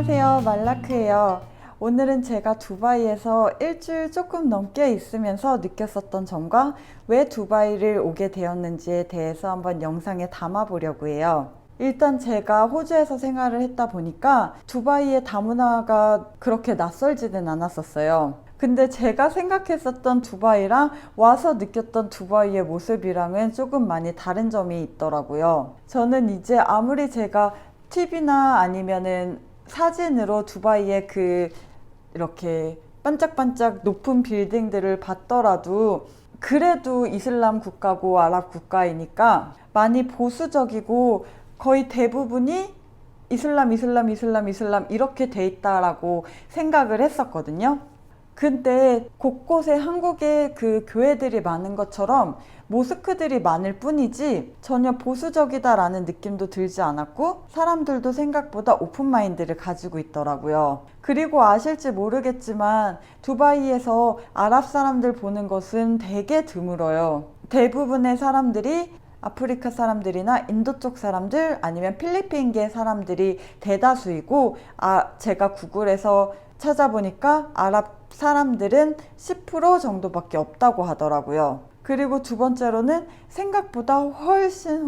안녕하세요, 말라크예요. 오늘은 제가 두바이에서 일주일 조금 넘게 있으면서 느꼈었던 점과 왜 두바이를 오게 되었는지에 대해서 한번 영상에 담아 보려고 해요. 일단 제가 호주에서 생활을 했다 보니까 두바이의 다문화가 그렇게 낯설지는 않았었어요. 근데 제가 생각했었던 두바이랑 와서 느꼈던 두바이의 모습이랑은 조금 많이 다른 점이 있더라고요. 저는 이제 아무리 제가 TV나 아니면은 사진으로 두바이의 이렇게 반짝반짝 높은 빌딩들을 봤더라도 그래도 이슬람 국가고 아랍 국가이니까 많이 보수적이고 거의 대부분이 이슬람 이렇게 돼 있다라고 생각을 했었거든요. 근데 곳곳에 한국에 그 교회들이 많은 것처럼 모스크들이 많을 뿐이지 전혀 보수적이다라는 느낌도 들지 않았고 사람들도 생각보다 오픈마인드를 가지고 있더라고요. 그리고 아실지 모르겠지만 두바이에서 아랍 사람들 보는 것은 되게 드물어요. 대부분의 사람들이 아프리카 사람들이나 인도 쪽 사람들 아니면 필리핀계 사람들이 대다수이고 제가 구글에서 찾아보니까 아랍 사람들은 10% 정도밖에 없다고 하더라고요. 그리고 두 번째로는 생각보다 훨씬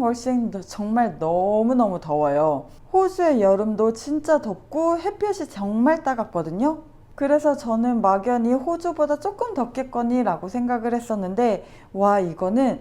정말 너무너무 더워요. 호주의 여름도 진짜 덥고 햇볕이 정말 따갑거든요. 그래서 저는 막연히 호주보다 조금 덥겠거니 라고 생각을 했었는데 와, 이거는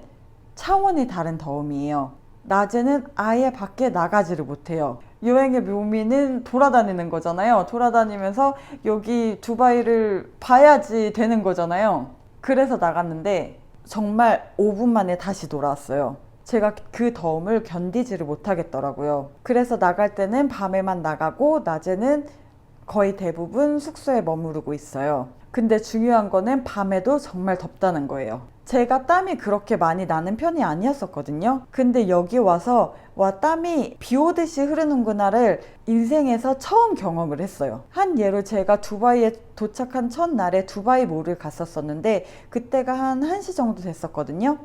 차원이 다른 더움이에요. 낮에는 아예 밖에 나가지를 못해요. 여행의 묘미는 돌아다니는 거잖아요. 돌아다니면서 여기 두바이를 봐야지 되는 거잖아요. 그래서 나갔는데 정말 5분 만에 다시 돌아왔어요. 제가 그 더움을 견디지를 못하겠더라고요. 그래서 나갈 때는 밤에만 나가고 낮에는 거의 대부분 숙소에 머무르고 있어요. 근데 중요한 거는 밤에도 정말 덥다는 거예요. 제가 땀이 그렇게 많이 나는 편이 아니었었거든요. 근데 여기 와서 땀이 비 오듯이 흐르는구나를 인생에서 처음 경험을 했어요. 한 예로 제가 두바이에 도착한 첫날에 두바이 몰을 갔었었는데 그때가 한 1시 정도 됐었거든요.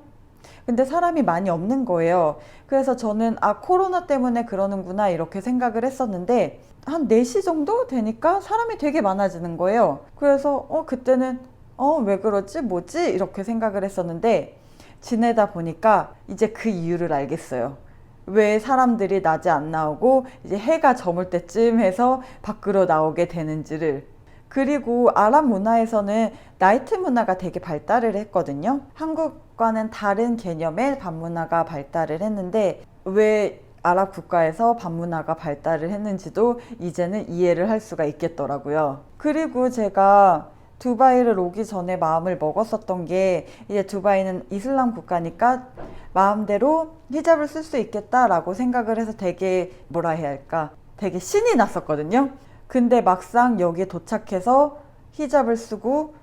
근데 사람이 많이 없는 거예요. 그래서 저는 코로나 때문에 그러는구나 이렇게 생각을 했었는데 한 4시 정도 되니까 사람이 되게 많아지는 거예요. 그래서 그때는 왜 그러지? 뭐지? 이렇게 생각을 했었는데 지내다 보니까 이제 그 이유를 알겠어요. 왜 사람들이 낮에 안 나오고 이제 해가 저물 때쯤 해서 밖으로 나오게 되는지를. 그리고 아랍 문화에서는 나이트 문화가 되게 발달을 했거든요. 한국과는 다른 개념의 밤 문화가 발달을 했는데 왜 아랍 국가에서 밤 문화가 발달을 했는지도 이제는 이해를 할 수가 있겠더라고요. 그리고 제가 두바이를 오기 전에 마음을 먹었었던 게 이제 두바이는 이슬람 국가니까 마음대로 히잡을 쓸 수 있겠다라고 생각을 해서 되게 뭐라 해야 할까? 되게 신이 났었거든요. 근데 막상 여기에 도착해서 히잡을 쓰고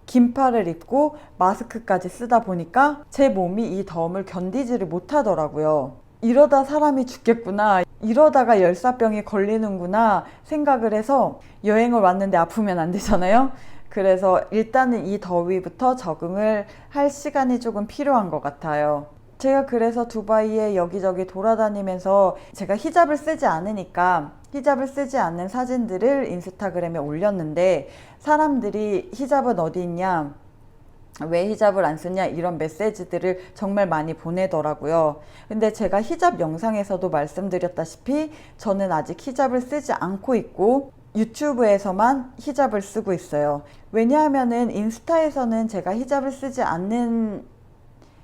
긴팔을 입고 마스크까지 쓰다 보니까 제 몸이 이 더움을 견디지를 못하더라고요. 이러다 사람이 죽겠구나, 이러다가 열사병이 걸리는구나 생각을 해서 여행을 왔는데 아프면 안 되잖아요. 그래서 일단은 이 더위부터 적응을 할 시간이 조금 필요한 것 같아요. 제가 그래서 두바이에 여기저기 돌아다니면서 제가 히잡을 쓰지 않으니까 히잡을 쓰지 않는 사진들을 인스타그램에 올렸는데 사람들이 히잡은 어디 있냐, 왜 히잡을 안 쓰냐 이런 메시지들을 정말 많이 보내더라고요. 근데 제가 히잡 영상에서도 말씀드렸다시피 저는 아직 히잡을 쓰지 않고 있고 유튜브에서만 히잡을 쓰고 있어요. 왜냐하면은 인스타에서는 제가 히잡을 쓰지 않는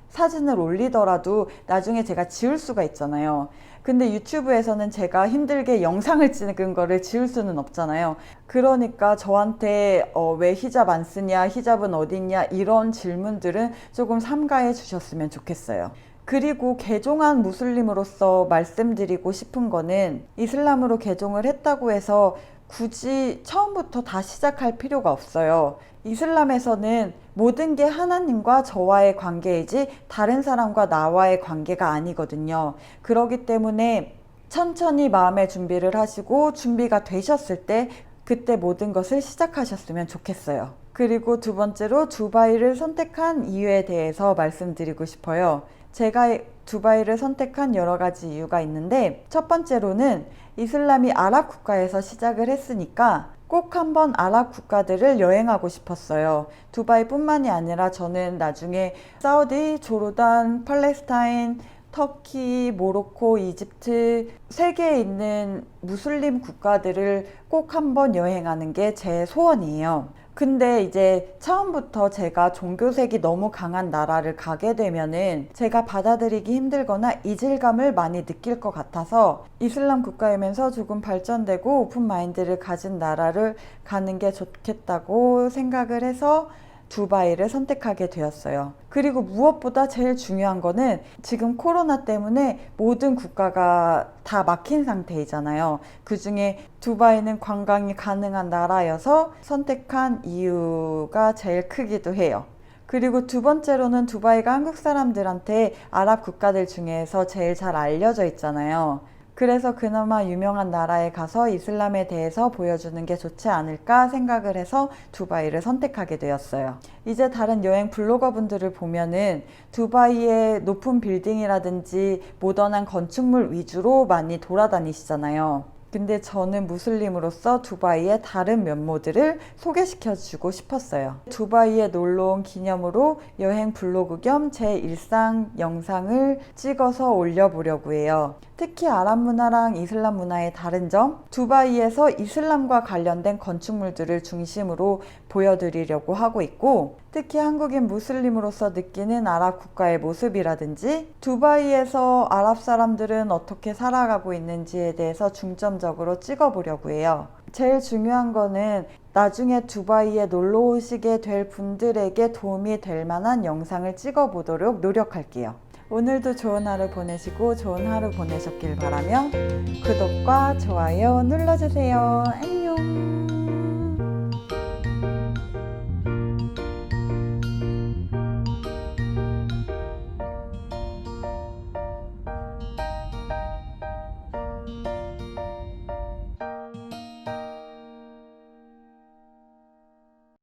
사진을 올리더라도 나중에 제가 지울 수가 있잖아요. 근데 유튜브에서는 제가 힘들게 영상을 찍은 거를 지울 수는 없잖아요. 그러니까 저한테 왜 히잡 안 쓰냐, 히잡은 어디 있냐 이런 질문들은 조금 삼가해 주셨으면 좋겠어요. 그리고 개종한 무슬림으로서 말씀드리고 싶은 거는 이슬람으로 개종을 했다고 해서 굳이 처음부터 다 시작할 필요가 없어요. 이슬람에서는 모든 게 하나님과 저와의 관계이지 다른 사람과 나와의 관계가 아니거든요. 그렇기 때문에 천천히 마음의 준비를 하시고 준비가 되셨을 때 그때 모든 것을 시작하셨으면 좋겠어요. 그리고 두 번째로 두바이를 선택한 이유에 대해서 말씀드리고 싶어요. 제가 두바이를 선택한 여러 가지 이유가 있는데, 첫 번째로는 이슬람이 아랍 국가에서 시작을 했으니까 꼭 한번 아랍 국가들을 여행하고 싶었어요. 두바이뿐만이 아니라 저는 나중에 사우디, 조르단, 팔레스타인, 터키, 모로코, 이집트, 세계에 있는 무슬림 국가들을 꼭 한번 여행하는 게 제 소원이에요. 근데 이제 처음부터 제가 종교색이 너무 강한 나라를 가게 되면은 제가 받아들이기 힘들거나 이질감을 많이 느낄 것 같아서 이슬람 국가이면서 조금 발전되고 오픈 마인드를 가진 나라를 가는 게 좋겠다고 생각을 해서 두바이를 선택하게 되었어요. 그리고 무엇보다 제일 중요한 거는 지금 코로나 때문에 모든 국가가 다 막힌 상태이잖아요. 그 중에 두바이는 관광이 가능한 나라여서 선택한 이유가 제일 크기도 해요. 그리고 두 번째로는 두바이가 한국 사람들한테 아랍 국가들 중에서 제일 잘 알려져 있잖아요. 그래서 그나마 유명한 나라에 가서 이슬람에 대해서 보여주는 게 좋지 않을까 생각을 해서 두바이를 선택하게 되었어요. 이제 다른 여행 블로거 분들을 보면은 두바이의 높은 빌딩이라든지 모던한 건축물 위주로 많이 돌아다니시잖아요. 근데 저는 무슬림으로서 두바이의 다른 면모들을 소개시켜 주고 싶었어요. 두바이에 놀러 온 기념으로 여행 블로그 겸 제 일상 영상을 찍어서 올려보려고 해요. 특히 아랍 문화랑 이슬람 문화의 다른 점, 두바이에서 이슬람과 관련된 건축물들을 중심으로 보여드리려고 하고 있고, 특히 한국인 무슬림으로서 느끼는 아랍 국가의 모습이라든지 두바이에서 아랍 사람들은 어떻게 살아가고 있는지에 대해서 중점적으로 찍어보려고 해요. 제일 중요한 거는 나중에 두바이에 놀러 오시게 될 분들에게 도움이 될 만한 영상을 찍어보도록 노력할게요. 오늘도 좋은 하루 보내시고 좋은 하루 보내셨길 바라며 구독과 좋아요 눌러주세요. 안녕.